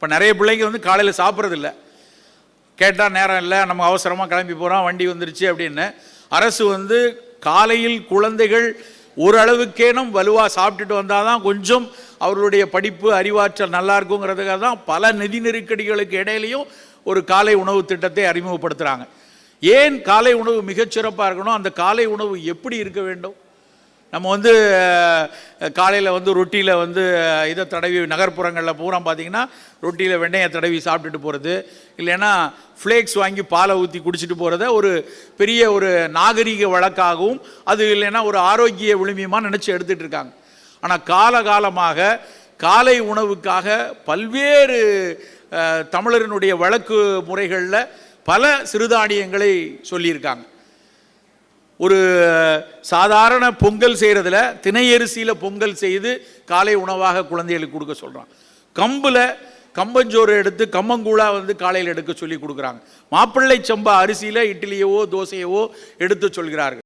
இப்போ நிறைய பிள்ளைங்க வந்து காலையில் சாப்பிட்றதில்ல, கேட்டால் நேரம் இல்லை, நம்ம அவசரமாக கிளம்பி போகிறோம், வண்டி வந்துருச்சு அப்படின்னு. அரசு வந்து காலையில் குழந்தைகள் ஓரளவுக்கேனும் வலுவாக சாப்பிட்டுட்டு வந்தால் தான் கொஞ்சம் அவர்களுடைய படிப்பு அறிவாற்றல் நல்லா இருக்குங்கிறதுக்காக தான் பல நிதி நெருக்கடிகளுக்கு இடையிலையும் ஒரு காலை உணவு திட்டத்தை அறிமுகப்படுத்துகிறாங்க. ஏன் காலை உணவு மிகச்சிறப்பாக இருக்கணும், அந்த காலை உணவு எப்படி இருக்க வேண்டும்? நம்ம வந்து காலையில் வந்து ரொட்டியில் வந்து இதை தடவி, நகர்ப்புறங்களில் பூரா பார்த்திங்கன்னா ரொட்டியில் வெண்ணெயை தடவி சாப்பிட்டுட்டு போகிறது, இல்லைன்னா ஃப்ளேக்ஸ் வாங்கி பாலை ஊற்றி குடிச்சிட்டு போகிறத ஒரு பெரிய ஒரு நாகரிக வழக்காகவும், அது இல்லைன்னா ஒரு ஆரோக்கிய விழுமியமாக நினச்சி எடுத்துகிட்டு இருக்காங்க. ஆனால் காலகாலமாக காலை உணவுக்காக பல்வேறு தமிழரினுடைய வழக்கு முறைகளில் பல சிறுதானியங்களை சொல்லியிருக்காங்க. ஒரு சாதாரண பொங்கல் செய்கிறதுல திணையரிசியில் பொங்கல் செய்து காலை உணவாக குழந்தைகளுக்கு கொடுக்க சொல்கிறான். கம்பில் கம்பஞ்சோறு எடுத்து கம்மங்கூழா வந்து காலையில் எடுக்க சொல்லி கொடுக்குறாங்க. மாப்பிள்ளை சம்பா அரிசியில் இட்லியவோ தோசையவோ எடுத்து சொல்கிறார்கள்.